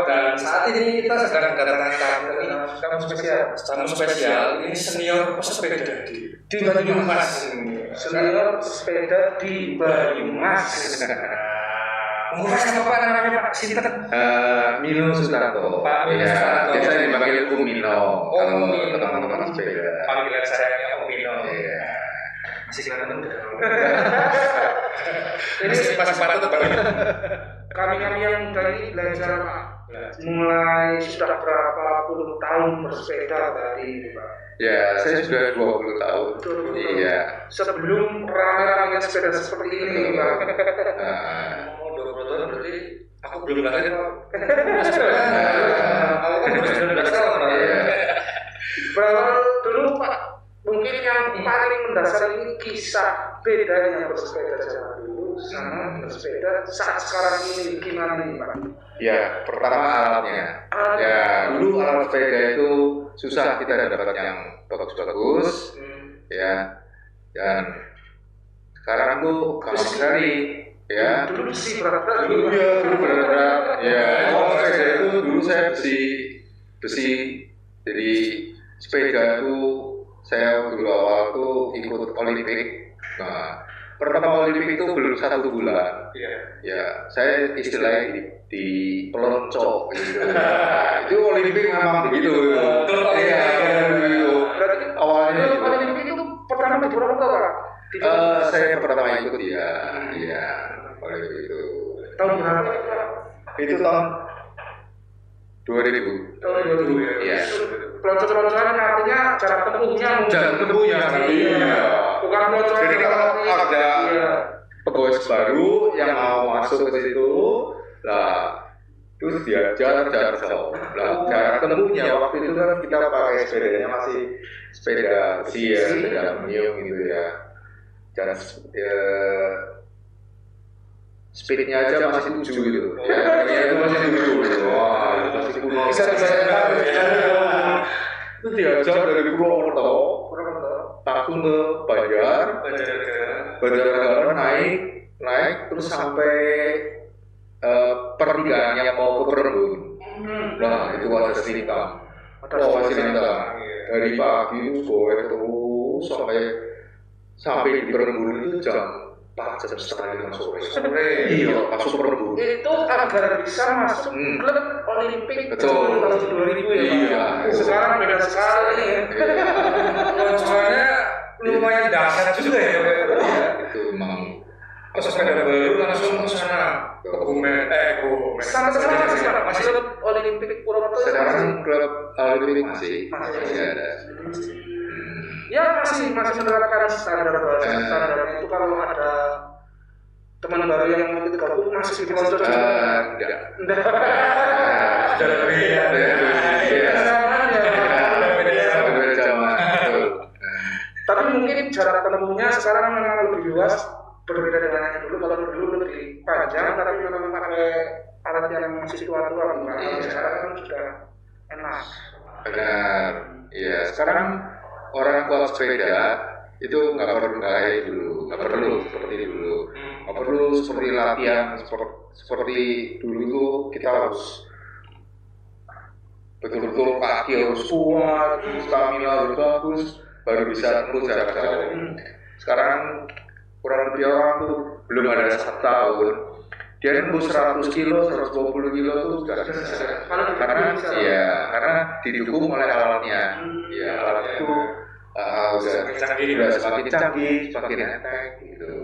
Dan saat ini kita sedang kedatangan tamu spesial. Ini senior pesepeda di Banyumas. Senior sepeda di Banyumas. Umurnya apa namanya Pak? Sinten? Milo Sutarto. Pak Milo Sutarto. Biasa dipanggil Om Milo. Om Milo. Teman-teman sepeda. Panggilan saya Om Milo. Iya. Masih kelihatan muda. Ini pas patut Pak. Kami yang dari belajar Pak. Mulai sudah berapa puluh tahun bersepeda tadi Pak? Ya, saya sudah 20 tahun. Iya. Sebelum ramai-ramai sepeda seperti ini Pak. 20 tahun berarti aku belum lahir Pak. Aku kan baru 19 tahun Pak. Berawal dulu Pak, mungkin yang paling mendasar ini kisah bedanya bersepeda zaman dulu sama bersepeda saat sekarang ini gimana nih Pak? Ya, pertama alatnya. Ya, dulu alat sepeda itu susah kita dapat yang bagus-bagus. Ya, dan sekarang tuh gampang sekali. Ya, Dulu besi berat. dulu berat. Ya, sepeda itu dulu saya besi. Jadi sepeda itu saya dulu awal tuh ikut Olimpik. Nah, pertama Olimpik itu belum 1 bulan. Ya, saya istilahnya di peloncok gitu. Nah, itu Olimpik memang begitu. Iya, begitu. Berarti Awalnya dulu itu. Olimpik itu pertama di Purwokerto Pak? Saya pertama ikut ya. Iya, Olimpik itu. Tahun berapa? Itu tahun 2000. Tahun 2000 ya? Iya. Pelonco-peloncoan artinya jarak tempuhnya Jarak tempuhnya, iya. Bukan peloncoan. Jadi kalau ada Iya. pegawai baru yang mau masuk ke situ, lah terus diajar jarak jauh. Lah jarak tempuhnya waktu itu kan kita pakai sepedanya masih sepeda besi ya, sepeda aluminium gitu ya. Jarak speednya aja masih 7 gitu. Ya, itu masih 7 gitu. Wah, itu masih kuno. Bisa dibayangkan. Itu diajar dari Purwokerto langsung ke Banjarnegara naik terus sampai pertigaan yang mau ke Perembun. Nah itu ada Sintang. Dari pagi itu goe terus sampai di Perembun itu jam 4:30 sore. Iya, masuk Perembun. Itu agar bisa masuk klub Olimpik Betul. tahun 2000 ya Pak? Iya. Sekarang beda sekali ya. Peloncoannya lumayan dahsyat juga ya Pak. Iya, itu memang Sepeda baru langsung ke sana ke Bumen. Sampai sekarang masih klub Olimpik Purwokerto. sekarang klub Olimpik masih ada. Ya masih menerapkan standar itu kalau ada teman baru yang mau ikut gabung masih dikontrol Enggak. Sudah lebih ya. Beda zaman. Tapi mungkin jarak tempuhnya sekarang memang lebih luas, berbeda dengan yang dulu. Kalau dulu lebih panjang, tapi memang pakai alat yang masih tua-tua. Sekarang kan sudah enak. Benar. Iya, sekarang orang kuat sepeda itu nggak perlu kayak dulu, nggak perlu seperti dulu, nggak perlu seperti latihan seperti dulu tuh kita harus betul-betul kaki harus kuat, stamina harus bagus, baru bisa tempuh jarak jauh. Sekarang kurang lebih orang tuh belum ada 1 tahun, dia tempuh 100 kilo, 120 kilo tuh sudah bisa. Karena didukung oleh alatnya. Ya, alat itu udah semakin canggih, semakin enteng gitu.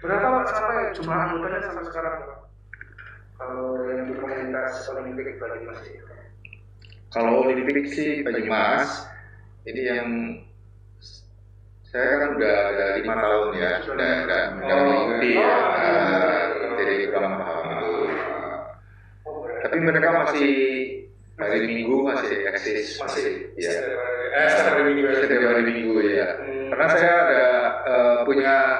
Berapa Pak sampai jumlah anggotanya sampai sekarang Pak? Kalau yang di komunitas Olimpik Banyumas ini? Kalau Olimpik sih Banyumas, ini yang saya kan udah ada 5 tahun ya, udah mengikuti ya, jadi kurang paham itu. Tapi mereka masih hari Minggu masih eksis, ya. Setiap hari Minggu ya. Karena saya ada punya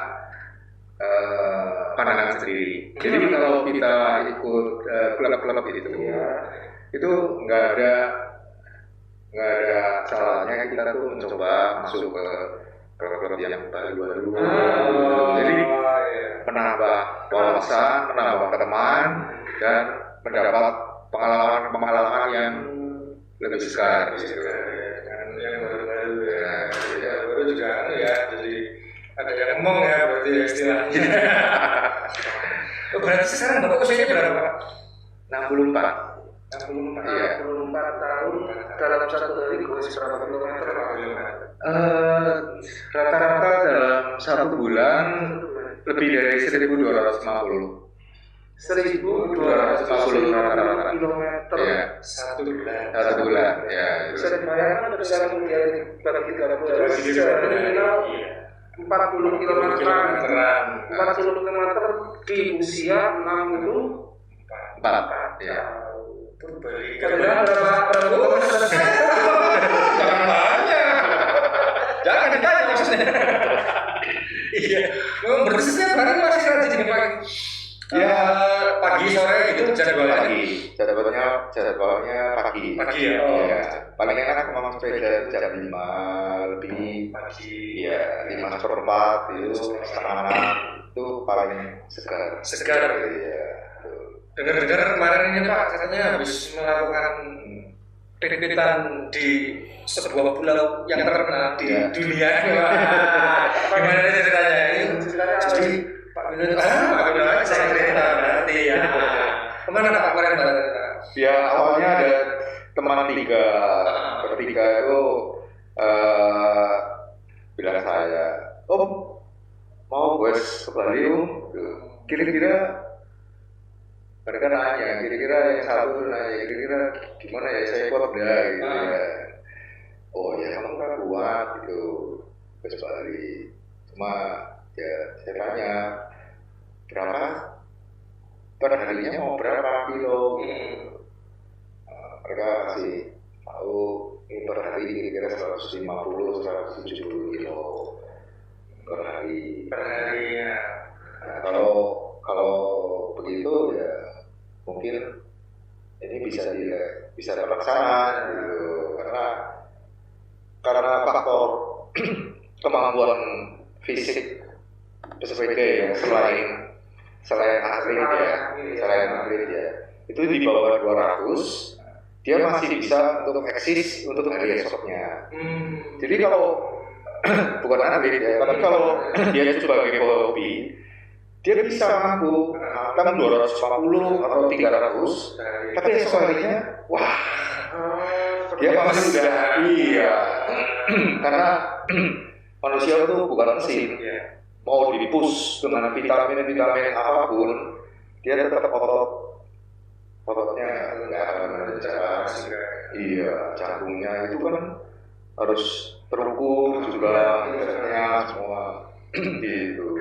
pandangan sendiri. Jadi kalau kita ikut klub-klub itu nggak ada salahnya kita tuh mencoba masuk ke klub-klub yang baru-baru. Jadi menambah wawasan, menambah teman dan mendapat pengalaman yang lebih segar. Yang baru-baru ya, baru juga ya, jadi ada yang ngomong ya berarti ya istilahnya. Berarti sekarang Bapak usianya berapa Pak? 64. 64. Iya. 64 tahun dalam satu hari goes berapa kilometer Pak? Rata-rata dalam 1 bulan lebih dari 1.250. 1.250 rata-rata. kilometer. Iya. 1 bulan. 1 bulan, ya. Bisa dibayangkan bisa kemudian bagi 3 bulan Bagi bisa 3 bulan. minimal Iya. 40 kilometeran. 40 40 kilometer di usia 64 Ya. Padahal berapa kilometer? Jangan banyak. Jangan ditanya maksudnya. Iya. Memang berarti setiap hari masih rajin di pagi. Ya pagi sore gitu jadwalnya. Jadwalnya pagi. Pagi ya. Iya. Paling enak memang sepeda itu jam 5 lebih Pagi. Iya, 5:04 itu setengah 6 itu paling segar. Segar. Iya. Dengar-dengar kemarin ini Pak katanya habis melakukan pit-pitan di sebuah pulau yang terkenal di Iya. dunia. Wah, gimana nih ceritanya? Jadi Pak Wino itu, Pak Wino aja saya cerita berarti ya. Kemana Pak kemarin Pak? Ya awalnya ada teman bertiga itu bilang saya, mau guys ke Bali kira-kira mereka nanya, kira-kira yang satu nanya, kira-kira gimana ya saya kuat enggak gitu ya. Oh ya kamu kan kuat gitu ke Bali. Cuma ya saya tanya berapa per harinya mau berapa kilo? Mereka kasih tahu ini per hari kira-kira 150-170 kilo per hari. Per harinya. Nah, kalau begitu ya mungkin ini bisa terlaksana gitu karena faktor kemampuan fisik pesepeda ya selain atlet ya itu di bawah 200 dia masih bisa untuk eksis untuk hari esoknya. Jadi kalau bukan atlet ya, tapi kalau dia sebagai hobi dia bisa mampu hantam 250 atau 300, tapi esok harinya wah dia masih sudah iya karena manusia itu bukan mesin, mau dipus dengan vitamin apapun dia tetap ototnya nggak akan lancar. Iya, jantungnya itu kan harus terukur juga, jantung semua gitu.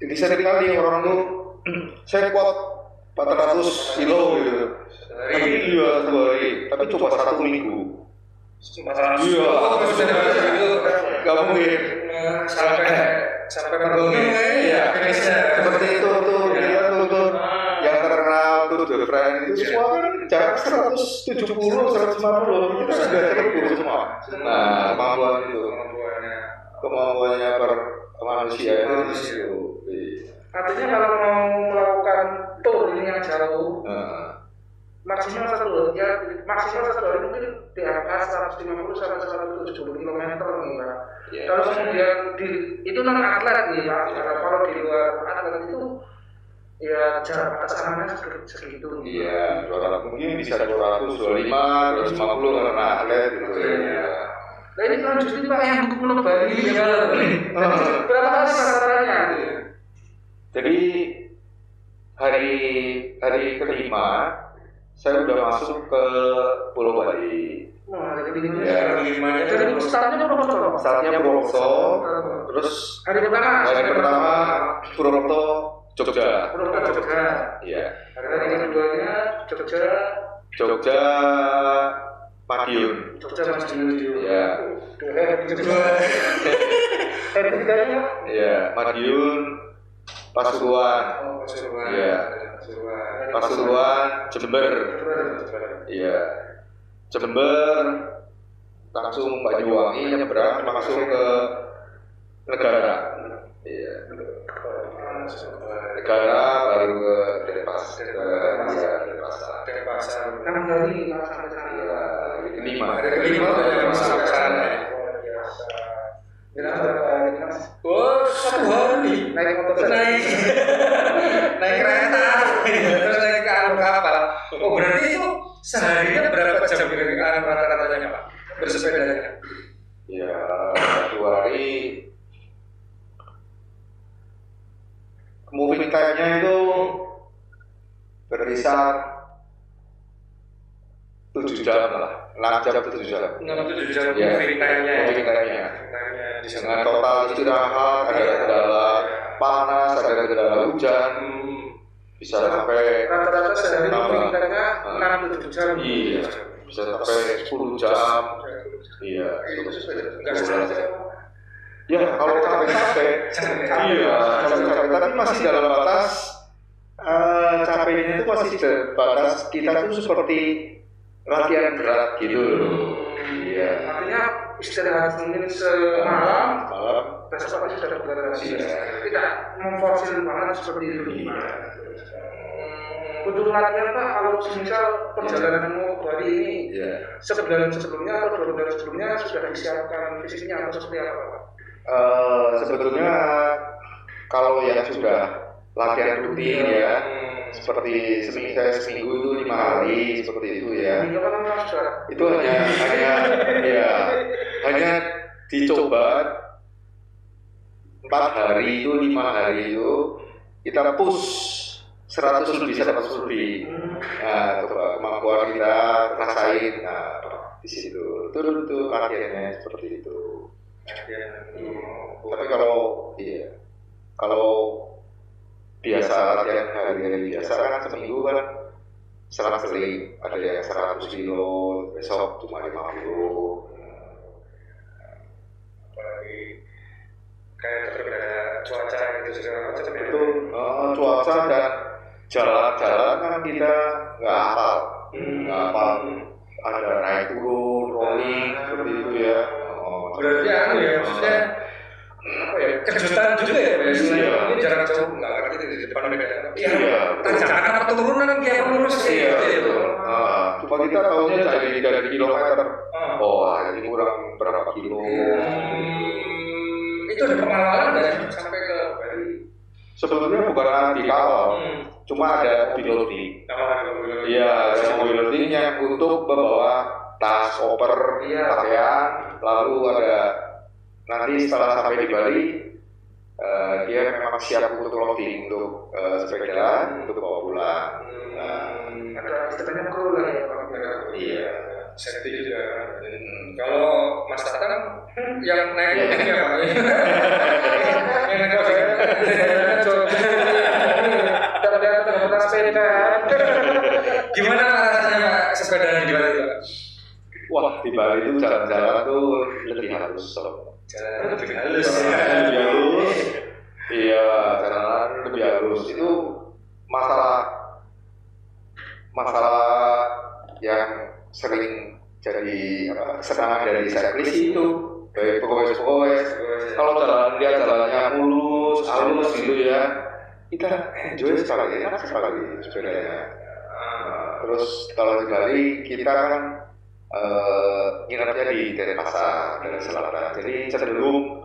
Jadi seringkali orang tuh saya kuat 400 kilo gitu, tapi iya 2 hari, tapi coba 1 minggu. 400 Iya, nggak mungkin. Sampai mergongin Iya, finishnya. seperti itu tuh, dia tuh yang terkenal tuh The Friend itu semua kan jarak 170, 150 itu sudah terukur semua. Nah, kemampuannya per manusia itu. Artinya kalau mau melakukan tour ini yang jauh, maksimal satu hari mungkin di angka 150-170 km ya. Kalau kemudian itu non atlet nih Pak, kalau di luar atlet itu ya jarak pasangannya segitu. Iya, 200 mungkin bisa 225, 250 karena atlet gitu ya. Nah ini kan justru Pak yang Pulau Bali ya. Berapa kali pasarannya? Jadi hari kelima saya udah masuk ke Pulau Bali. Wah, jadi Ya. Jadi startnya Purwokerto. Startnya Purwokerto, terus Hari pertama Purwokerto, Jogja. Purwokerto Jogja. Iya. Hari keduanya Jogja, Madiun. Jogja Madiun. Iya. Hari ketiganya Iya, Madiun, Pasuruan. Iya. Pasuruan, Jember. Iya. Jember, langsung Banyuwangi, nyebrang langsung ke negara. Iya. Negara baru ke Denpasar. Iya, 6 hari kalau sampai sana. kelima. Hari kelima udah sampai sana. Luar biasa. Bilang berapa hari Mas? Oh, 1 hari. Naik motor saja. Naik kereta, terus naik ke kapal. Oh, berarti itu seharinya berapa jam kira-kira rata-ratanya Pak? Bersepedanya? Ya, 2 hari. Moving time-nya itu berkisar 7 jam lah, 6 jam 7 jam. 6-7 jam Ya, moving time-nya. moving time-nya. Di Dengan sana. total istirahat, ada kendala panas, ada kendala hujan, bisa sampai Rata-rata sehari Tambah. mintanya 6-7 jam. iya, bisa sampai 10 jam. Iya, Enggak salah. ya kalau capek-capek, iya, capek-capek, tapi masih dalam batas capeknya itu masih batas kita tuh seperti latihan berat gitu loh. Iya. Artinya istirahat mungkin semalam, Malam. besok pagi sudah berat lagi. Iya. Tidak memforsir banget seperti itu. Iya. Untuk latihan Pak, kalau misal perjalananmu hari ini Iya. sebulan sebelumnya atau 2 bulan sebelumnya sudah disiapkan fisiknya atau seperti apa Pak? Sebetulnya kalau yang sudah latihan rutin ya, seperti seminggu itu 5 hari seperti itu ya. Ini kan memang sudah Itu hanya dicoba 4 hari itu 5 hari itu kita push 100 lebih. Nah, coba kemampuan kita rasain. Nah, di situ itu latihannya seperti itu. Tapi kalau biasa latihan hari-hari biasa kan seminggu kan selang-seling, ada yang 100 kilo, besok cuma 50. Apalagi kayak berbeda cuaca gitu segala macam ya. Itu cuaca dan jalan-jalan kan kita nggak hafal, ada naik turun, rolling seperti itu ya. Berarti maksudnya apa ya, kejutan juga ya Pak? Iya. Ini jarak jauh nggak ngerti di depan medan. Iya. Tanjakan apa turunan kayak lurus Iya. gitu. Cuma kita tahunya dari kilometer. Oh, ini kurang berapa kilo? Itu ada pengawalan nggak sih sampai ke Bali? Sebetulnya bukan dikawal, cuma ada mobil loading. Iya, ada mobil loading yang untuk membawa tas, koper, pakaian, lalu ada nanti setelah sampai di Bali, dia memang siap untuk loading untuk sepeda untuk bawa pulang. ada istilahnya kru lah ya Pak. Iya. Safety juga. Kalau Mas Tatang yang naik loadingnya Pak? Yang naik Kita lihat pernah sepeda. Gimana rasanya Pak sepeda di Bali Pak? Wah, di Bali itu jalan-jalan tuh lebih halus. Jalan lebih halus. Lebih halus. Iya, jalan lebih halus. Itu masalah yang sering jadi kesenangan dari cyclist itu. Baik pokoknya kalau jalannya mulus, halus gitu ya, kita enjoy sekali, enak sekali sepedanya. Terus kalau di Bali kita kan nginepnya di Denpasar dan Selatan, jadi cenderung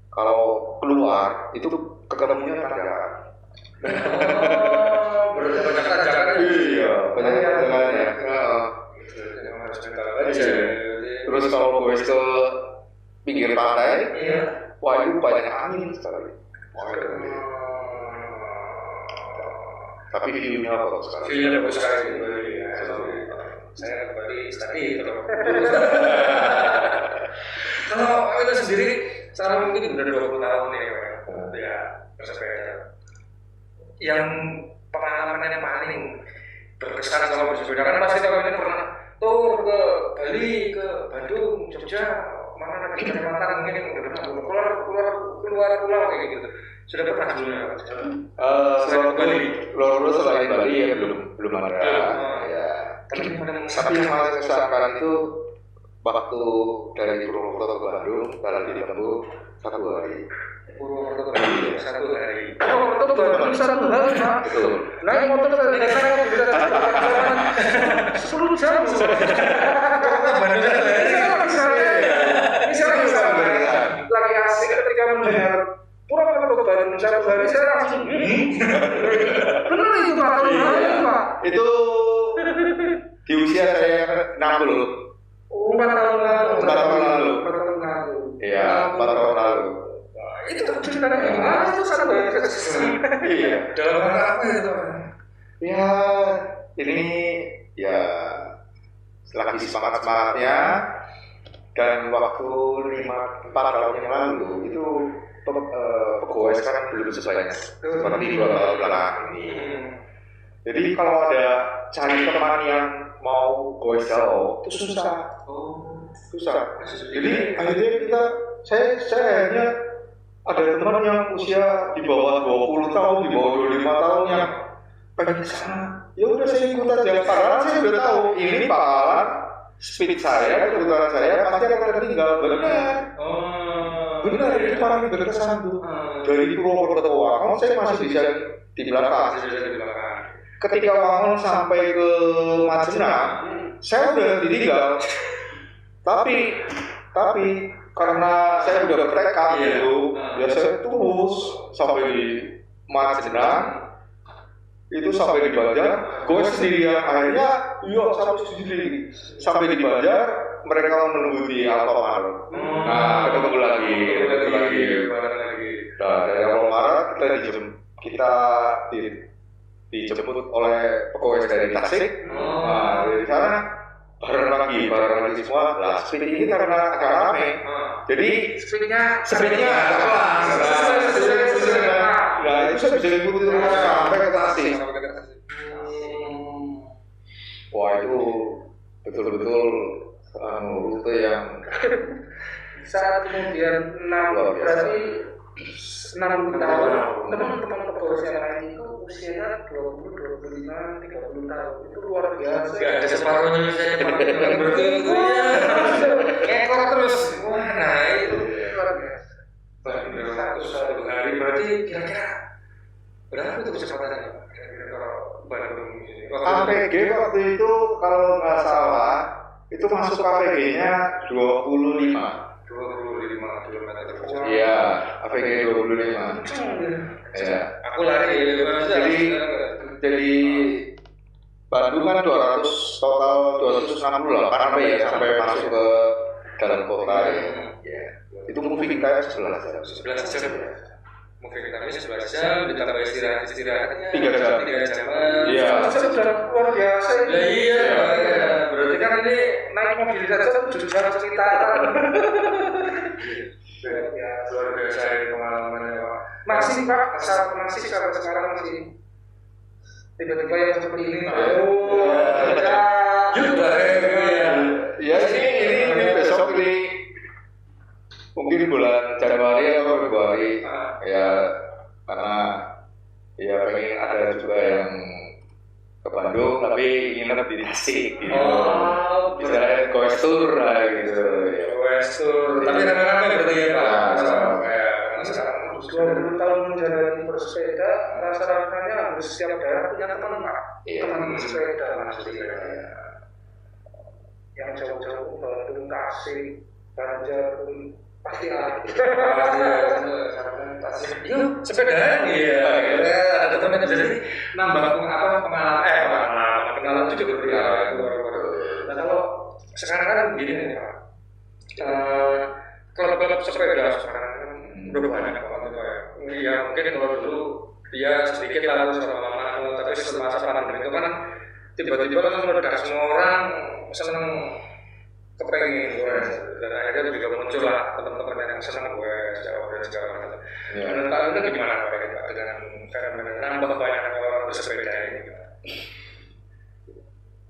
kalau keluar itu ketemunya tanjakan. Berarti banyak tanjakan. Iya, banyak tanjakannya. Harus mental aja. Terus kalau gue ke pinggir pantai, wah itu banyak angin sekali. Tapi view-nya bagus sekali. View-nya bagus sekali. Saya kembali study kalau kita sendiri sekarang mungkin udah 20 tahun ya bersepeda. Yang pengalaman yang paling berkesan kalau bersepeda kan pasti kalian pernah tur ke Bali, ke Bandung, Jogja, mana lagi kecamatan mungkin udah pernah keluar pulau kayak gitu. Sudah pernah sebelumnya? Selain Bali ya belum ada. Ya. Tapi yang paling kesukaan itu waktu dari Purwokerto ke Bandung dalam ditempuh 1 hari. Purwokerto ke Bandung 1 hari. Purwokerto ke Bandung 1 hari Pak. Betul. Naik motor bisa 20 jam. Misalnya lagi asik ketika mendengar pura-pura ke Bandung satu hari saya langsung benar itu Pak, Pak. Itu di usia saya yang 60. 4 tahun lalu. 4 tahun lalu. 4 tahun lalu. Iya, 4 tahun lalu. Itu ceritanya gimana itu satu hari? Iya. Dalam rangka apa itu? Ya, ini ya lagi semangat-semangatnya, dan waktu 4 tahun yang lalu itu pegawai sekarang belum sebanyak seperti 2 tahun belakangan ini. Jadi kalau ada cari teman yang mau goes jauh itu susah. Jadi akhirnya saya hanya ada teman yang usia di bawah 20 tahun, di bawah 25 tahun yang pengen ke sana. Ya udah saya ikut aja, karena saya udah tahu ini bakalan speed saya, kebutuhan saya pasti akan tertinggal. Benar itu parameter kesan tuh. Dari Purwokerto ke Wangon saya masih bisa di belakang. Ketika Wangon sampai ke Majenang, saya udah ditinggal. Tapi karena saya udah bertekad gitu, ya saya terus sampai di Majenang, itu sampai di Banjar, gue sendirian. Akhirnya, sampai di Banjar, mereka menunggu di Alfamart. Nah, ketemu lagi. Nah, dari Alfamart kita dijemput oleh pegawai dari Tasik. Nah, dari sana bareng lagi semua. Lah, speed ini karena agak rame. Jadi speednya agak pelan. Nah, itu saya bisa ikutin sampai ke Tasik. Wah, itu betul-betul rute yang saat kemudian 6 berarti 6 tahun teman-teman kepolisian lain itu usianya 20, 25, 30 tahun itu luar biasa. Gak ada separuhnya saya berarti itu ya ekor terus. Wah, nah itu luar biasa. Satu hari berarti kira-kira berapa itu kecepatannya kalau Bandung ini? APG waktu itu kalau nggak salah itu masuk APG-nya 25 km per jam. Iya, APG 25. Ya. Aku lari Jadi Bandung kan 200 total 268 sampai masuk ke dalam kota ya. Itu moving time 11 jam. 11 jam. Mungkin kita 11 jam ditambah istirahatnya 3 jam. 3 jam. Iya. Sudah luar biasa. Ya iya. Berarti kan ini naik mobil saja 7 jam sekitar. Ya, luar biasa ini pengalamannya Pak. Masih Pak, masih sampai sekarang masih tiba-tiba yang seperti ini. Ya ini besok ini mungkin bulan Januari atau Februari ya, karena ya pengen ada juga yang ke Bandung tapi nginep di Tasik gitu. Bisa goes tour lah gitu ya. Goes tour. Tapi rame-rame berarti ya Pak. Sekarang 20 tahun menjalani bersepeda, rasa-rasanya hampir setiap daerah punya teman Pak. Teman bersepeda yang jauh-jauh Bandung, Tasik, Banjar pun pasti ada. Yuk, sepedaan iya. Ada teman jadi nambah pengalaman kenalan itu juga berbeda. Nah kalau sekarang kan begini nih Pak, klub sepeda sekarang kan udah banyak banget ya. Ya mungkin kalau dulu dia sedikit lalu sama tapi semasa pandemi itu kan tiba-tiba langsung meledak, semua orang seneng kepengen gue, dan akhirnya juga muncul lah teman-teman yang senang gue jauh dan segala macam. Menurut Anda gimana Pak dengan fenomena nambah banyak orang bersepeda ini?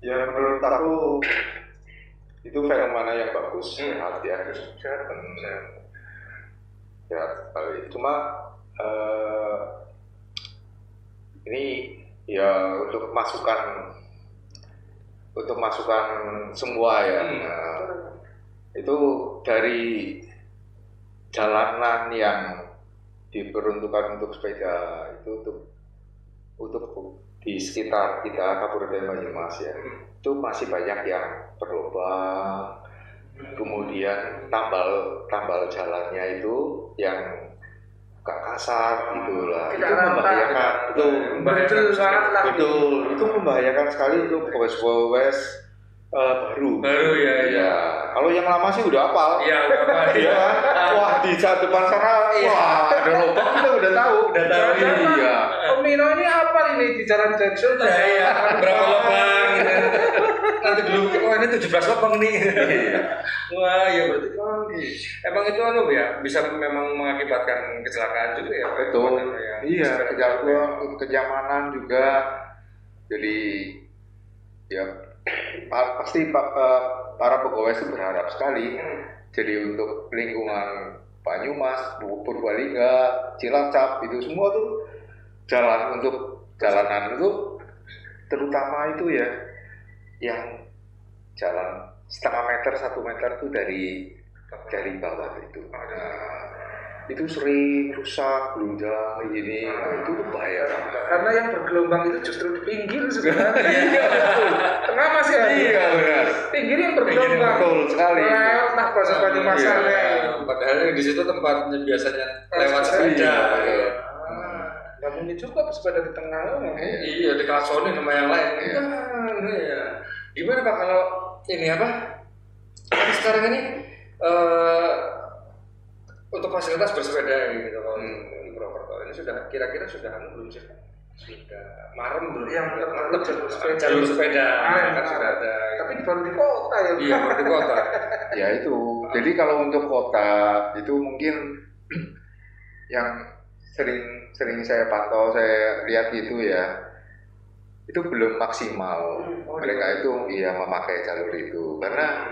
Ya menurut aku itu fenomena yang bagus, sehat ya, sehat sekali. Cuma ini ya untuk masukan semua ya. Itu dari jalanan yang diperuntukkan untuk sepeda itu untuk di sekitar kita Kabupaten Banyumas ya, itu masih banyak yang berlubang, kemudian tambal jalannya itu yang gak kasar gitu lah, itu Tidak rata, membahayakan, itu betul banget lah. betul, itu membahayakan sekali untuk gowes-gowes baru. ya. Ya, kalau yang lama sih udah hafal. Iya, apa Iya, wah di saat depan sana, wah ada lubang kita udah tahu. Iya. Om Mino ini apa ini di Jalan Jackson? Iya, berapa lubang gitu. Nanti dulu, wah ini 17 lubang nih. Wah, ya berarti emang itu ya bisa memang mengakibatkan kecelakaan juga ya. Betul. Iya, kejauhan. kenyamanan juga. Jadi ya pasti para pegawai itu berharap sekali. Jadi untuk lingkungan Banyumas, Purbalingga, Cilacap itu semua tuh jalan untuk jalanan itu terutama itu ya yang jalan setengah meter 1 meter itu dari bawah itu. Itu sering rusak, gelunjang gini, itu tuh bahaya. Karena yang bergelombang itu justru di pinggir sebenarnya. Tengah masih ada. Iya benar. Pinggir yang bergelombang. Betul sekali. Nah, proses Banyumasan. Padahal di situ tempatnya biasanya lewat sepeda. Nggak mungkin juga sepeda di tengah. Iya, dikelaksonin sama yang lain. Iya. Gimana Pak kalau ini apa? Kan sekarang ini untuk fasilitas bersepeda gitu kalau di Purwokerto ini sudah kira-kira sudah belum sih? Sudah marem belum? Yang mantap jalur sepeda kan sudah ada. Tapi baru di kota ya. Iya, baru di kota. Ya itu. Jadi kalau untuk kota itu mungkin yang sering saya pantau, saya lihat itu ya, itu belum maksimal. Mereka itu memakai jalur itu karena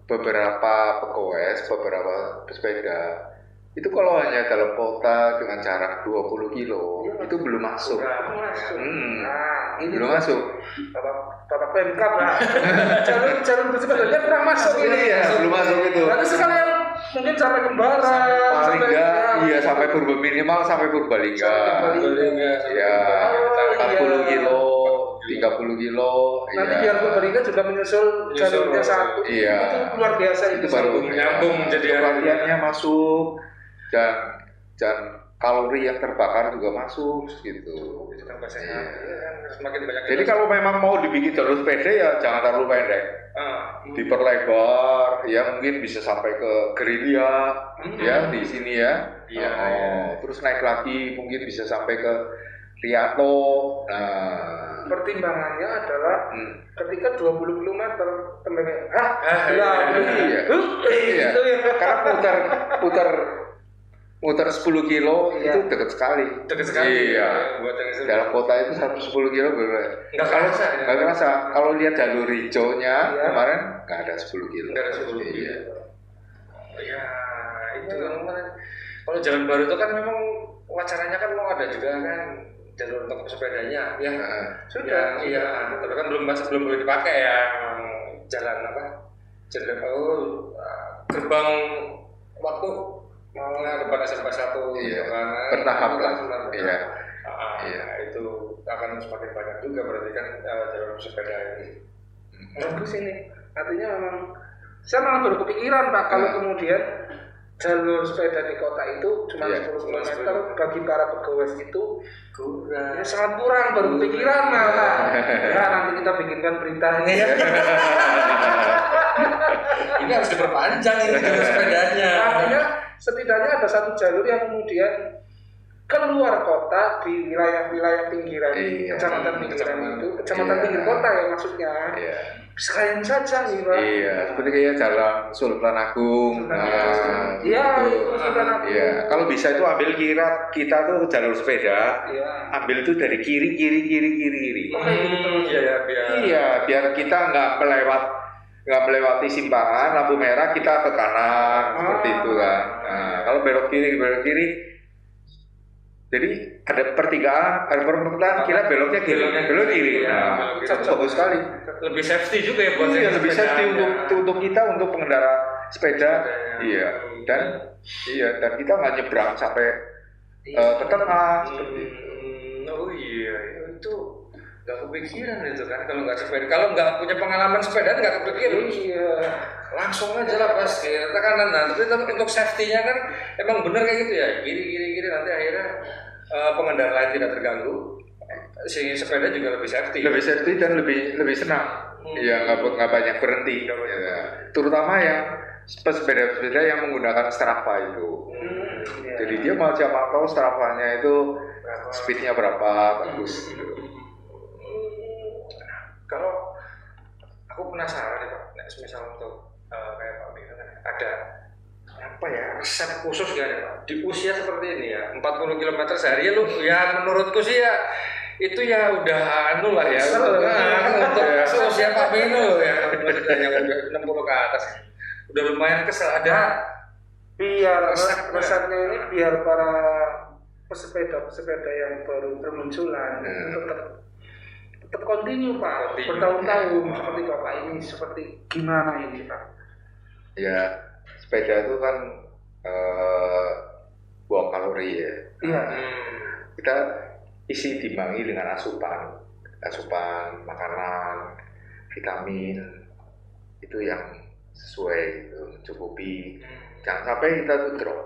beberapa pegawai, beberapa pesepeda itu kalau hanya dalam kota dengan jarak 20 kilo itu belum masuk. Nah, ini belum masuk. Bapak Pemkab lah. Jalur bersepeda kurang masuk ini ya. Belum masuk itu. Berarti sekalian mungkin sampai Kembaran. Paling enggak, sampai minimal sampai Purbalingga. Ya, 40 kilo. 30 kilo. Nanti biar Purbalingga juga menyusul jalurnya satu. Iya. Itu luar biasa itu baru nyambung jadi latihannya masuk dan kalori yang terbakar juga masuk gitu. Semakin banyak. Jadi kalau memang mau dibikin jalur sepeda ya jangan terlalu pendek. Diperlebar ya mungkin bisa sampai ke Gerilya ya di sini ya. Terus naik lagi mungkin bisa sampai ke Riyato. Nah, pertimbangannya adalah ketika 20 km tembaknya iya. Karena muter 10 kilo itu dekat sekali. Iya. Dalam kota itu 10 kilo bener. Nggak kerasa. Kalau lihat jalur hijaunya kemarin nggak ada 10 kilo. Nggak ada 10 kilo. Iya, itu kan. Kalau jalan baru itu kan memang wacananya kan mau ada juga kan jalur untuk sepedanya ya. Sudah. Iya, tapi kan belum boleh dipakai ya jalan apa? Gerbang waktu mau depan SMP 1 gitu kan. Bertahap lah. Iya. Itu akan semakin banyak juga berarti kan jalur sepeda ini. Bagus ini. Artinya memang saya malah baru kepikiran Pak kalau kemudian jalur sepeda di kota itu cuma 10 km bagi para pegawai itu kurang. Sangat kurang, baru kepikiran malah. Ya nanti kita bikinkan beritanya ya. Ini harus diperpanjang ini jalur sepedanya. Artinya setidaknya ada satu jalur yang kemudian keluar kota di wilayah pinggiran, kecamatan pinggiran itu, kecamatan pinggir kota ya maksudnya. Sekalian saja nih Pak. Iya, seperti kayak jalan Sultan Agung. Sultan Agung. Iya, kalau bisa itu ambil kita tuh jalur sepeda, ambil itu dari kiri. Biar kita nggak melewati simpangan lampu merah kita ke kanan seperti itu kan. Nah, kalau belok kiri, jadi ada pertigaan, ada perempatan, kira belok kiri. Nah, itu bagus sekali. Lebih safety juga ya buat lebih safety untuk kita, untuk pengendara sepeda. Dan kita nggak nyebrang sampai ke tengah seperti itu. itu nggak kepikiran itu kan kalau nggak sepeda, kalau nggak punya pengalaman sepeda nggak kepikiran. Iya. Langsung aja lah pas kita kanan, nah tapi untuk safety-nya kan emang bener kayak gitu ya, kiri nanti akhirnya pengendara lain tidak terganggu, si sepeda juga lebih safety. Lebih safety dan lebih senang. Ya nggak banyak berhenti. Ya. Terutama yang sepeda yang menggunakan Strava itu. Jadi dia mau siapa tahu Strava-nya itu speednya berapa, bagus gitu. Kalau aku penasaran nih Pak, misal untuk kayak Pak Bino kan ada apa ya resep khusus gak ya Pak di usia seperti ini ya 40 km sehari lu ya menurutku sih ya itu ya udah anu lah ya untuk usia Pak Bino ya yang udah 60 ke atas udah lumayan kesel ada biar resepnya ini biar para pesepeda yang baru bermunculan tetap kontinu Pak, bertahun-tahun seperti Bapak ini, seperti gimana ini Pak? Ya sepeda itu kan buang kalori ya. Iya. Kita isi dimbangi dengan asupan makanan, vitamin itu yang sesuai gitu, mencukupi. Jangan sampai kita tuh drop.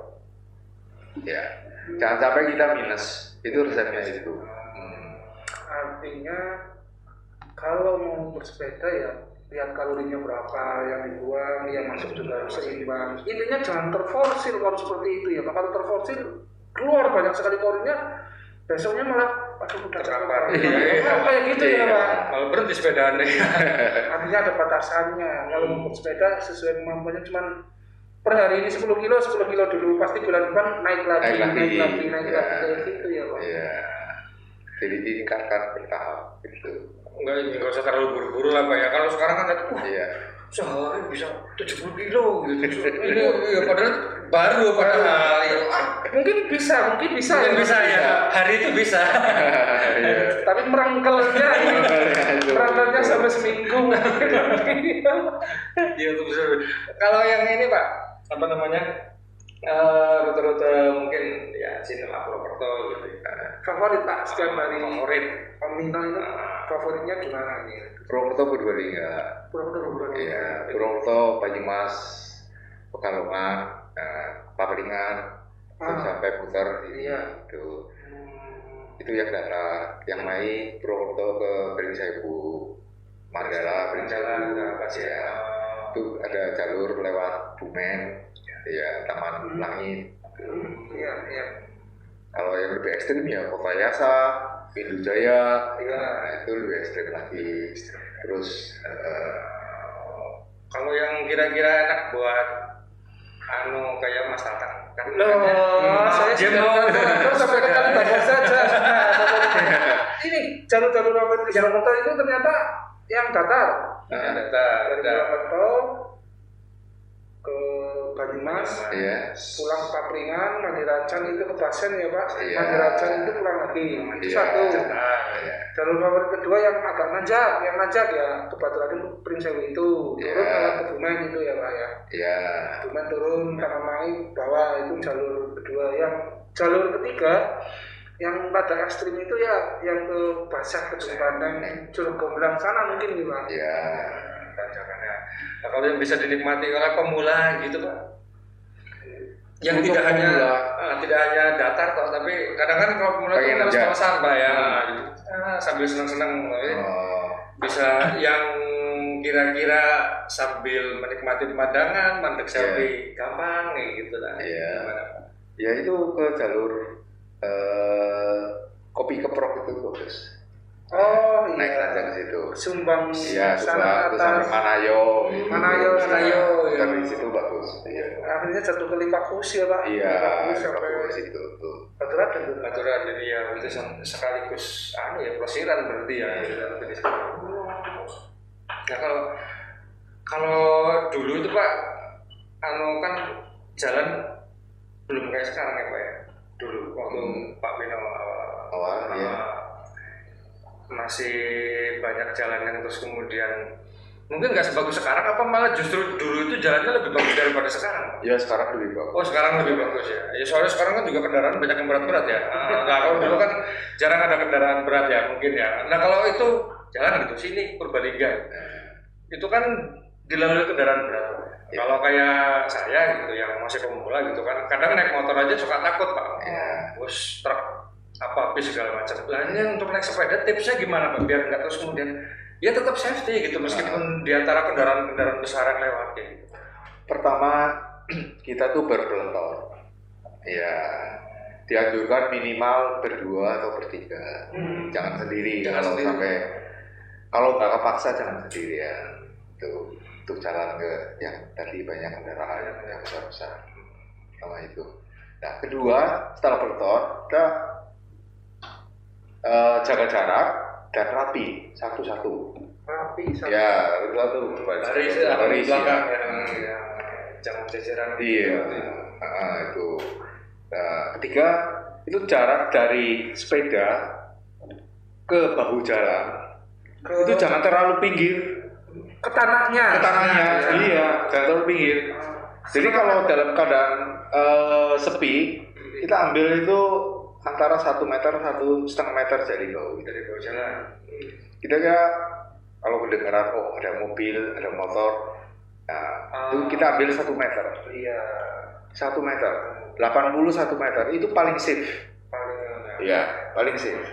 Ya, jangan sampai kita minus. Itu resepnya itu. Artinya kalau mau bersepeda ya lihat kalorinya berapa yang dibuang, yang masuk juga harus seimbang. Intinya jangan terforsir kalau seperti itu ya. Kalau terforsir keluar banyak sekali kalorinya, besoknya malah udah terkapar. Kayak gitu ya Pak. Kalau berhenti sepedaan deh. Artinya ada batasannya. Kalau mau bersepeda sesuai kemampuannya cuman per hari ini 10 kilo dulu, pasti bulan depan naik lagi kayak gitu ya Pak. Iya. Jadi ditingkatkan bertahap gitu. Enggak usah terlalu buru-buru lah Pak ya. Kalau sekarang kan Iya. sehari bisa 70 kilo gitu. Iya, padahal padahal ya. Mungkin bisa Ya. Hari itu bisa. Iya. Tapi merangkalnya sampai seminggu. Iya itu bisa. Kalau yang ini Pak, apa namanya? Rute-rute mungkin ya sini lah Purwokerto gitu. Favorit Pak setiap hari. Favorit. Peminta itu favoritnya gimana nih? Purwokerto Purbalingga. Purwokerto. Iya, Purwokerto, Banyumas, Pekalongan, Papringan, terus sampai putar Iya. Itu yang darat, yang naik Purwokerto ke Beringsewu, Mandala, Beringsewu, ya. Itu ada jalur lewat Bumen, ya Taman Langit. Iya. Kalau yang lebih ekstrim ya Kota Yasa, Pindu Jaya, Iya. itu lebih ekstrim lagi. Terus kalau yang kira-kira enak buat kayak Mas Tatang kan saya sudah sampai ke Kalibabar saja. Ini jalur-jalur favorit di Jakarta itu ternyata yang datar. Dari Purwokerto ke Banyumas, iya. pulang Papringan, Mandiracan itu ke Basen ya Pak. Iya. Mandiracan itu pulang lagi. Itu Iya. satu. Iya. Jalur favorit kedua yang agak nanjak, ya ke Batu Raden Pringsewu itu turun Iya. lewat ke Bumen itu ya Pak ya. Iya. Bumen turun Tamangangi bawah itu jalur kedua. Yang jalur ketiga yang pada ekstrim itu ya yang ke Basah, ke Jembatan, Curug Gomblang sana mungkin nih Pak. Iya. tanjakannya. Nah, kalau yang bisa dinikmati oleh pemula gitu Pak, yang Untuk tidak hanya datar kok, tapi kadang kan kalau pemula itu harus pasan Pak ya, sambil senang-senang bisa yang kira-kira sambil menikmati pemandangan, mandek selfie gampang gitu lah. Iya. Ya itu ke jalur Kopi Keprok itu bagus. Oh iya. Naik aja ke situ. Sumbang. Iya, Sumbang sampai Manayo. Manayo. Dari situ bagus. Iya. Akhirnya jatuh ke Limpakus ya Pak. Iya. Sampai situ tuh. Baturan jadi ya itu sekaligus ya pelesiran berarti ya. Nah kalau dulu itu Pak, kan jalan belum kayak sekarang ya Pak ya. Dulu waktu Pak Bino awal ya. Masih banyak jalan yang terus kemudian Mungkin nggak sebagus sekarang, apa malah justru dulu itu jalannya lebih bagus daripada sekarang? Ya sekarang lebih bagus. Oh sekarang lebih bagus ya. Ya soalnya sekarang kan juga kendaraan banyak yang berat-berat ya. Nah kalau dulu kan jarang ada kendaraan berat ya mungkin ya. Nah kalau itu jalan gitu sini Purbalingga itu kan dilalui kendaraan berat. Ya. Kalau kayak saya gitu yang masih pemula gitu kan, kadang naik motor aja suka takut pak. Ya. Bus truk apa bis segala macam. Lah ini untuk naik sepeda tipsnya gimana pak? Biar nggak terus kemudian ya tetap safety gitu meskipun di antara kendaraan besar yang lewat gitu. Pertama kita tuh berpelotor. Ya dianjurkan minimal berdua atau bertiga. Jangan sendiri. Jangan Kalau sendiri. sampai kalau nggak kepaksa jangan sendirian. Tuh untuk jalan ke yang tadi banyak kendaraan yang besar-besar. Sama itu. Nah kedua setelah pelotor kita jaga jarak dan rapi satu-satu. Rapi sama. Ya satu Dari belakang ya. Jangan jajaran. Iya. Itu. Nah, ketiga itu jarak dari sepeda ke bahu jalan. Itu jangan terlalu pinggir ke tanahnya. ke tanahnya. Iya, jangan terlalu pinggir. Jadi kalau dalam keadaan sepi, kita ambil itu antara 1 meter 1,5 meter dari bawah jalan. Kita kalau kedengaran ada mobil, ada motor, nah itu kita ambil 1 meter. Iya. 1 meter, 80 1 meter itu paling safe. Iya, paling safe.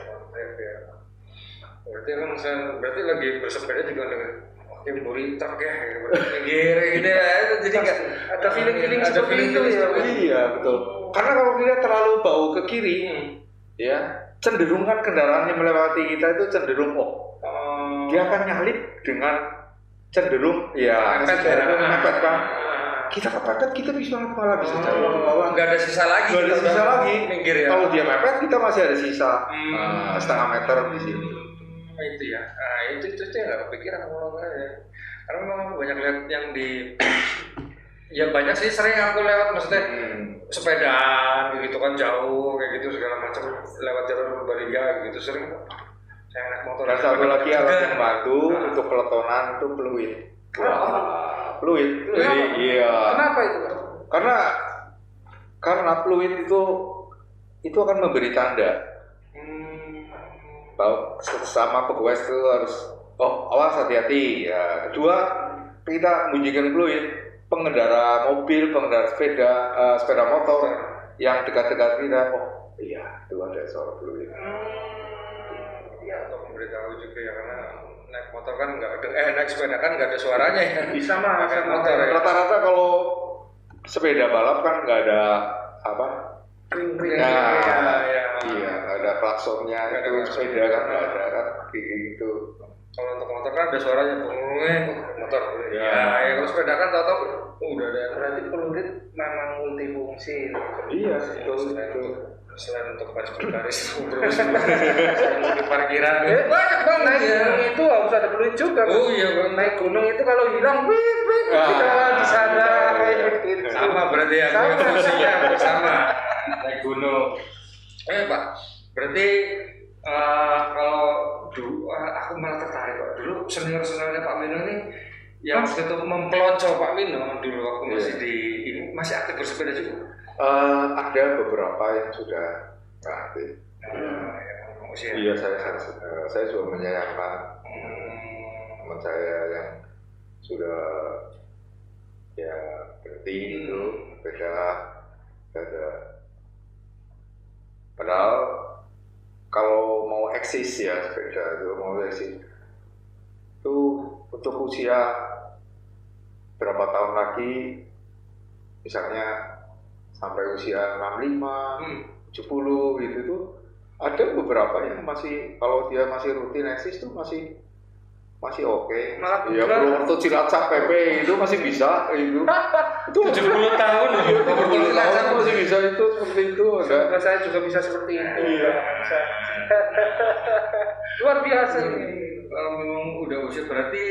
Berarti lagi bersepeda juga dengan buri truk ya, gere gitu ya. Jadi nggak Ada feeling seperti itu ya. Iya betul. Karena kalau kita terlalu bau ke kiri, ya cenderung kan kendaraan yang melewati kita itu cenderung dia akan nyalip dengan cenderung mepet kan. Kita kepepet kita malah bisa jatuh ke bawah. Nggak ada sisa lagi. Nggak ada sisa lagi. Minggir ya. Kalau dia mepet kita masih ada sisa setengah meter di sini. Itu ya. Nah itu ya nggak kepikiran kalau ya. Karena memang banyak lihat yang di ya banyak sih sering aku lewat maksudnya sepedaan gitu kan jauh kayak gitu segala macam lewat jalur Purbalingga gitu sering saya naik motor. Dan satu lagi alat yang bantu untuk pelotonan itu peluit. Peluit. Iya. Kenapa itu? Karena peluit itu akan memberi tanda bahwa sesama pegawai itu harus awas hati-hati. Ya. Kedua kita bunyikan peluit. Pengendara mobil, pengendara sepeda motor yang dekat-dekat kita, iya itu ada suara peluit. Iya, untuk memberitahu juga ya karena naik motor kan naik sepeda kan nggak ada suaranya ya. Sama motor ya. Rata-rata kalau sepeda balap kan nggak ada apa? Iya, nggak ada klaksonnya. Itu sepeda kan nggak ada kan gitu. Kalau untuk motor kan ada suaranya, motor. Ya, kalau sepeda kan tahu udah ada. Berarti peluit memang multifungsi. Iya, itu. Selain untuk pas bergaris, di parkiran banyak banget Naik ya. gunung itu harus ada peluit juga. Oh iya, Bang. Naik gunung itu kalau hilang, kita di sana kayak gitu. Sama berarti ya, Sama. fungsinya bersama. Naik gunung. Pak, berarti kalau dulu aku malah tertarik Pak. Dulu senior-seniornya Pak Mino ini yang waktu itu mempelonco Pak Mino dulu waktu masih aktif bersepeda juga. Ada beberapa yang sudah nggak aktif. Iya, saya juga menyayangkan teman saya yang sudah ya berhenti itu beda. Padahal kalau mau eksis ya sepeda itu mau eksis itu untuk usia berapa tahun lagi, misalnya sampai usia 65, 70 gitu tuh ada beberapa yang masih kalau dia masih rutin eksis tuh masih oke. Ya Purwokerto Cilacap PP itu masih bisa itu. Itu 70 tahun loh. 70 tahun masih bisa itu seperti itu ada. Semoga saya juga bisa seperti itu. Iya. Luar biasa ini. Kalau memang udah usia berarti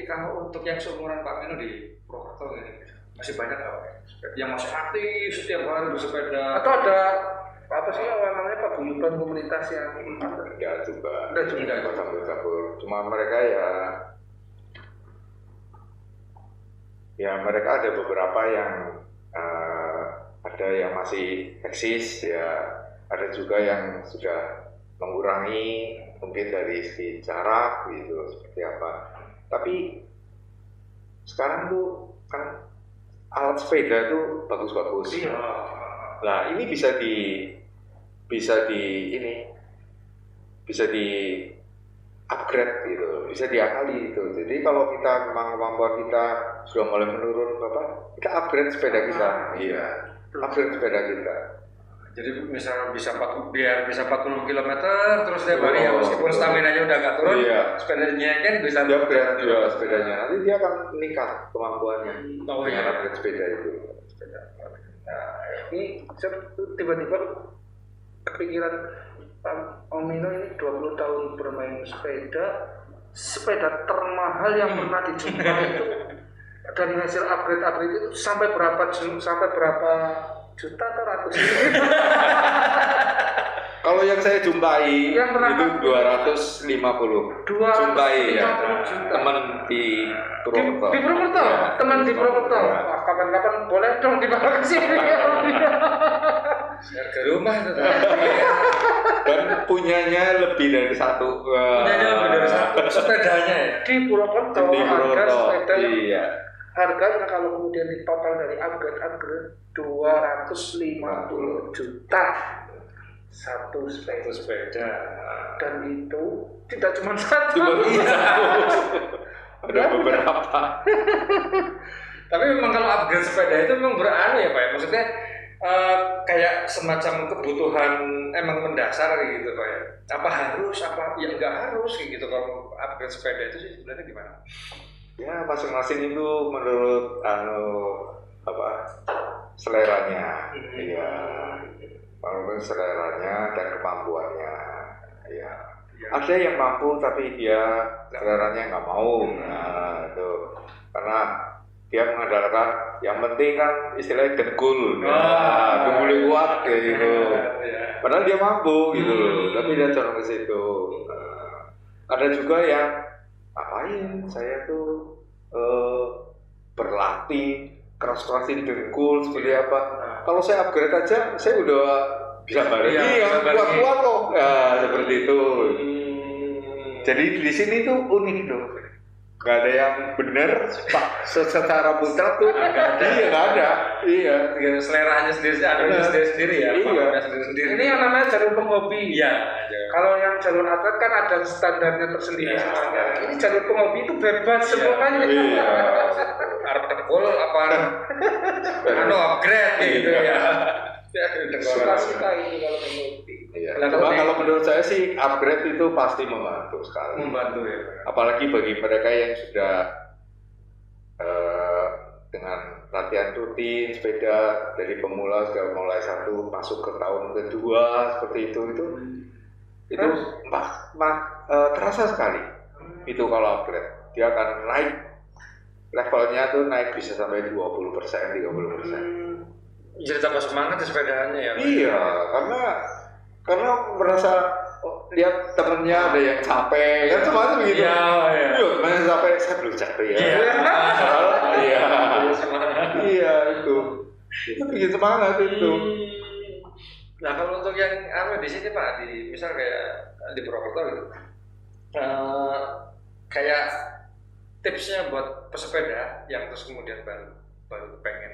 kalau untuk yang seumuran Pak Mino di Purwokerto ini masih banyak nggak Pak? Yang masih aktif setiap hari bersepeda. Atau ada apa sih yang namanya paguyuban komunitas yang Ada juga. Ada juga. Campur-campur. Cuma mereka ya ya mereka ada beberapa yang ada yang masih eksis ya, ada juga yang sudah mengurangi mungkin dari segi jarak gitu seperti apa. Tapi sekarang tuh kan alat sepeda tuh bagus-bagus. Iya. Nah ini bisa di upgrade gitu, bisa diakali gitu. Jadi kalau kita memang kemampuan kita sudah mulai menurun, kita upgrade sepeda kita. Iya, upgrade sepeda kita. Jadi misal biar bisa 40 km terus tiap hari ya meskipun stamina-nya udah agak turun, sepedanya kan bisa upgrade juga sepedanya. Nanti dia akan meningkat kemampuannya. Dengan upgrade sepeda itu. Nah, ini tiba-tiba kepikiran Om Nino ini 20 tahun bermain sepeda termahal yang pernah dijumpai itu dari hasil upgrade itu sampai berapa juta atau ratus? Kalau yang saya jumpai yang itu 250. Jumpai ya, teman di Purwokerto. Di Purwokerto, ya, teman di Purwokerto. Wah, kapan-kapan boleh dong dibawa ke sini. Harga rumah itu. Dan punyanya lebih dari satu. Punyanya lebih dari satu. Sepedanya ya? Di Purwokerto. Harga sepeda. Iya. Harganya kalau kemudian ditotal dari upgrade 250 juta satu sepeda. Dan itu tidak cuma satu. Ada beberapa. Tapi memang kalau upgrade sepeda itu memang beranu ya Pak ya? Maksudnya kayak semacam kebutuhan emang mendasar gitu Pak ya? Apa harus, apa ya nggak harus kayak gitu kalau upgrade sepeda itu sih sebenarnya gimana? Ya masing-masing itu menurut seleranya, ya menurut seleranya dan kemampuannya, ya. Ada yang mampu tapi dia seleranya nggak mau, nah itu karena dia mengandalkan yang penting kan istilahnya dengkul, dengkul kuat kayak gitu. Padahal dia mampu gitu loh, tapi dia condong ke situ. Ada juga yang ngapain saya tuh berlatih keras-kerasin dengkul seperti apa. Kalau saya upgrade aja saya udah bisa bareng yang kuat-kuat kok. Ya seperti itu. Jadi di sini tuh unik loh. Gak ada yang benar Pak secara mutlak tuh. Iya nggak ada. Iya. Seleranya sendiri ya. Iya. Ini yang namanya jalur penghobi. Iya. Kalau yang jalur atlet kan ada standarnya tersendiri. Ini jalur penghobi itu bebas semuanya. Iya. Arep tekul apa upgrade gitu ya. Suka ini kalau penghobi. Iya. Kalau menurut saya sih upgrade itu pasti membantu sekali. Membantu ya. Apalagi bagi mereka yang sudah dengan latihan rutin sepeda dari pemula sudah mulai satu masuk ke tahun kedua seperti itu terasa sekali. Itu kalau upgrade dia akan naik levelnya tuh naik bisa sampai 20%, 30%. Jadi tambah semangat ya sepedanya ya. Iya, karena merasa lihat temennya ada yang capek kan semacam begitu. Iya, temennya capek, saya belum capek ya. Iya itu bikin semangat itu. Nah kalau untuk yang di sini Pak, misal kayak di Purwokerto gitu, kayak tipsnya buat pesepeda yang terus kemudian baru pengen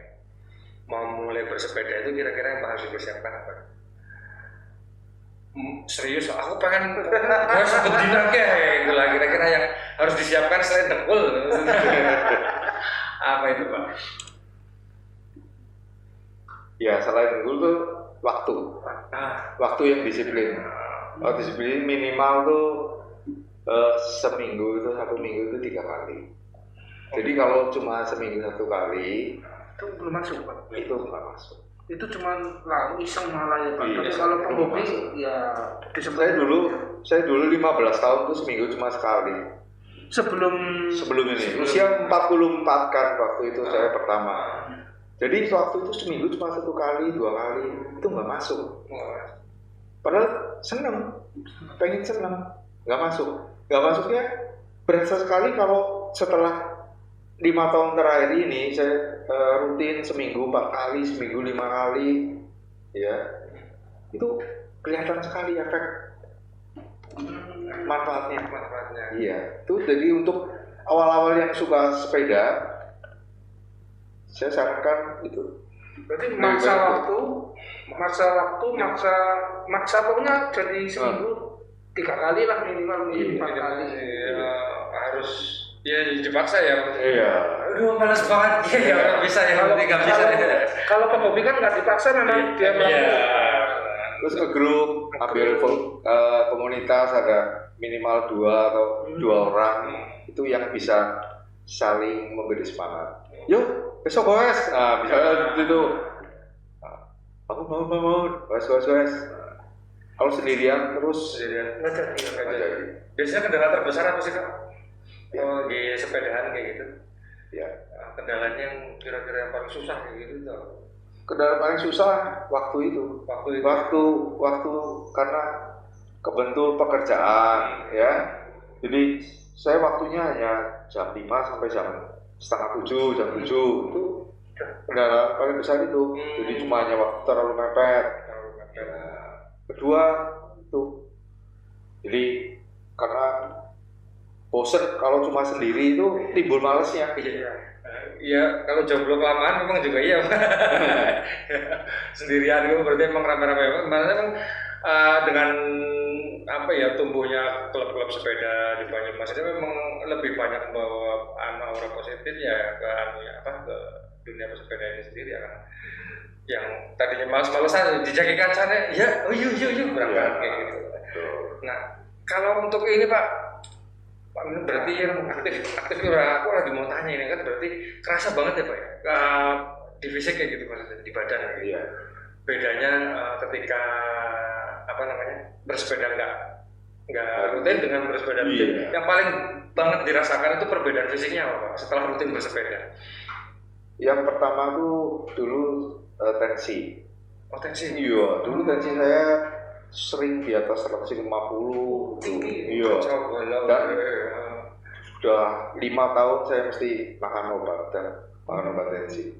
mau mulai bersepeda itu kira-kira yang harus dipersiapkan apa? Serius, aku pengen gue sebut dinak ya, gitu lah. Kira-kira yang harus disiapkan selain dengkul apa itu Pak? Ya selain dengkul tuh waktu yang disiplin. Disiplin minimal tuh seminggu itu 1 minggu itu 3 kali. Jadi kalau cuma seminggu 1 kali itu belum masuk Pak. Itu nggak masuk. Itu cuma iseng malah ya Pak. Tapi kalau penghobi ya saya dulu 15 tahun tuh seminggu cuma sekali. Sebelum ini usia 44 kan waktu itu saya pertama. Jadi waktu itu seminggu cuma 1 kali 2 kali itu nggak masuk. Padahal pengen seneng, nggak masuk. Nggak masuknya berasa sekali kalau setelah 5 tahun terakhir ini saya rutin seminggu 4 kali, seminggu 5 kali, ya itu kelihatan sekali efek manfaatnya. Iya, itu jadi untuk awal-awal yang suka sepeda, saya sarankan itu. Berarti maksa pokoknya jadi seminggu 3 kali lah minimal 4 kali. Iya, harus ya dipaksa ya. Iya. Aduh, malas banget ya, nggak bisa ya, nggak bisa. Kalau penghobi kan nggak dipaksa memang dia Iya. melakukan. Terus ke grup, ambil komunitas ada minimal 2 atau 2 orang itu yang bisa saling memberi semangat. Yuk, besok wes. Nah, misalnya itu, bangun, wes. Kalau sendirian terus Nggak jadi. nggak jadi. Biasanya kendala terbesar apa sih Kak? Oh, di sepedahan kayak gitu. Ya. Kendalanya yang kira-kira yang paling susah kayak gitu tuh. Kendala paling susah waktu itu. Waktu karena kebentur pekerjaan ya. Jadi saya waktunya hanya jam 5 sampai jam setengah 7, jam 7 itu kendala paling besar itu. Jadi cuma hanya waktu terlalu mepet. Kedua itu, jadi karena bosen kalau cuma sendiri itu timbul malesnya. Iya, kalau jomblo kelamaan memang juga iya. Sendirian itu berarti emang rame-rame. Maksudnya emang dengan apa ya tumbuhnya klub-klub sepeda di Banyumas itu memang lebih banyak membawa aura positif ya ke dunia pesepeda ini sendiri ya kan. Yang tadinya malas-malasan dijakikan sana, ya, yuk berangkat kayak gitu. Nah, kalau untuk ini Pak berarti yang aktif aku lagi mau tanya ini kan berarti kerasa banget ya Pak ya di fisik kayak gitu maksudnya di badan gitu. Iya. Bedanya ketika bersepeda nggak rutin dengan bersepeda rutin. Iya. Yang paling banget dirasakan itu perbedaan fisiknya apa Pak setelah rutin bersepeda? Yang pertama tuh dulu tensi. Oh, tensi. Iya, dulu tensi saya sering di atas 150. Iya. Dan udah 5 tahun saya mesti makan obat tensi.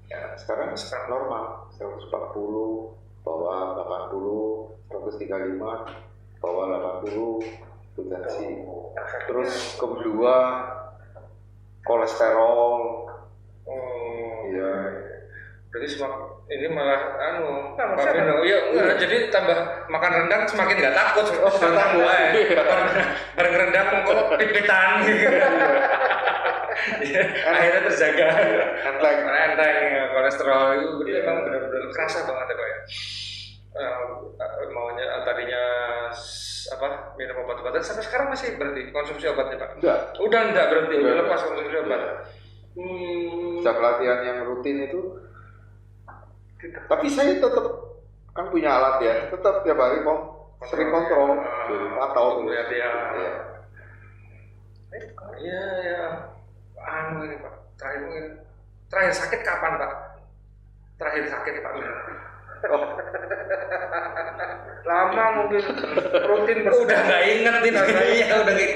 Ya, sekarang normal 140, bawah 80, 135, bawah 80 itu tensi. Terus kedua kolesterol. Iya. Berarti ini malah iya, jadi tambah makan rendang semakin nggak takut. Nggak takut. Bareng rendang kok pipitan gitu. Akhirnya terjaga. Enteng kolesterol itu berarti emang benar-benar kerasa banget ya Pak ya. Maunya tadinya minum obat-obatan sampai sekarang masih berarti konsumsi obatnya Pak? Enggak. Udah enggak berarti udah lepas konsumsi obat. Setiap latihan yang rutin itu, tapi saya tetap kan punya alat ya, tetap tiap hari sering kontrol, jadi pantau lihat ya. Iya. Iya. Ini Pak, terakhir sakit kapan Pak? Terakhir sakit Pak? Oh, Lama mungkin rutin udah nggak inget nih, iya udah gitu.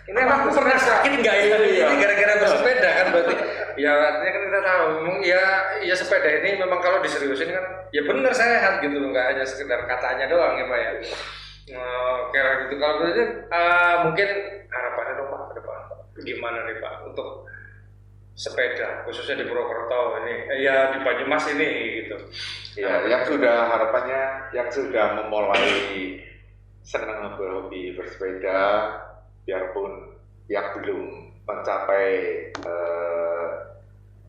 Ini aku pernah sakit nggak ya? Ini gara-gara bersepeda kan berarti. Ya artinya kan kita tahu, ya sepeda ini memang kalau diseriusin kan, ya benar sehat gitu loh, nggak hanya sekedar katanya doang ya Pak ya. Kira gitu. Kalau berarti mungkin harapannya dong Pak ke depan, gimana nih Pak untuk sepeda khususnya di Purwokerto ini, ya di Banyumas ini gitu. ya, yang harapannya yang sudah memulai senang berhobi bersepeda, biarpun yang belum mencapai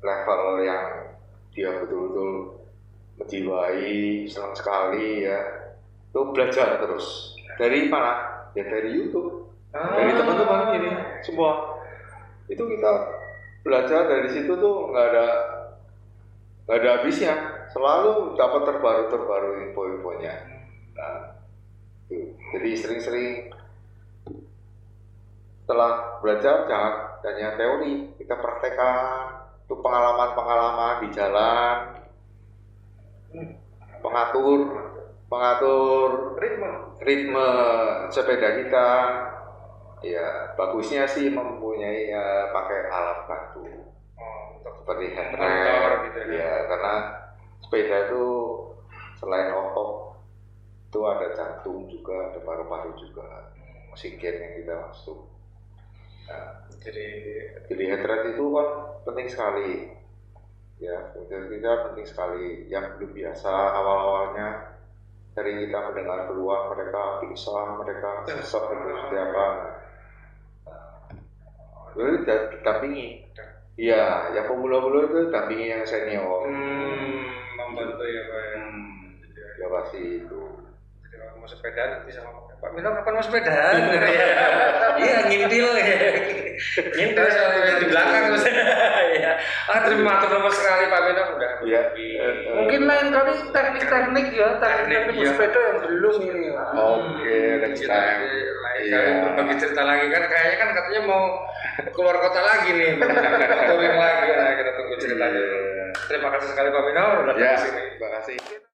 level yang dia betul-betul menjiwai, senang sekali ya, itu belajar terus. Dari mana? Ya dari YouTube, dari teman-teman ini semua. Itu kita belajar dari situ tuh nggak ada habisnya, selalu dapat terbaru info-infonya. Nah, jadi sering-sering setelah belajar jangan hanya teori, kita praktekkan itu pengalaman di jalan, mengatur ritme sepeda kita, Ya, bagusnya sih mempunyai pakai alat bantu untuk seperti motor handbrake. gitu ya. Ya, karena sepeda itu selain otot itu ada jantung juga, ada paru-paru juga, oksigen yang kita masuk. Nah, jadi headrest itu kan penting sekali. Ya, kita penting sekali. Yang belum biasa awal-awalnya dari kita mendengar keluar mereka pingsan, mereka sesek atau seperti apa. Lalu dampingi. Iya, yang pemula-pemula itu dampingi yang senior. Membantu ya Pak ya. Ya pasti itu. Jadi kalau mau sepeda nanti sama Pak Mino kapan mau sepedaan? Iya ngintil ya. Ngintil soalnya di belakang maksudnya. Iya. Terima kasih sekali Pak Mino udah. Iya. Mungkin lain kali teknik-teknik ya, teknik Iya. sepeda yang belum ini. Oke, next time. Lain kali berbagi cerita lagi kan kayaknya kan katanya mau keluar kota lagi nih, touring lagi. Nah, kita tunggu ceritanya. Terima kasih sekali Pak Mino udah Ya, datang ke sini. terima kasih.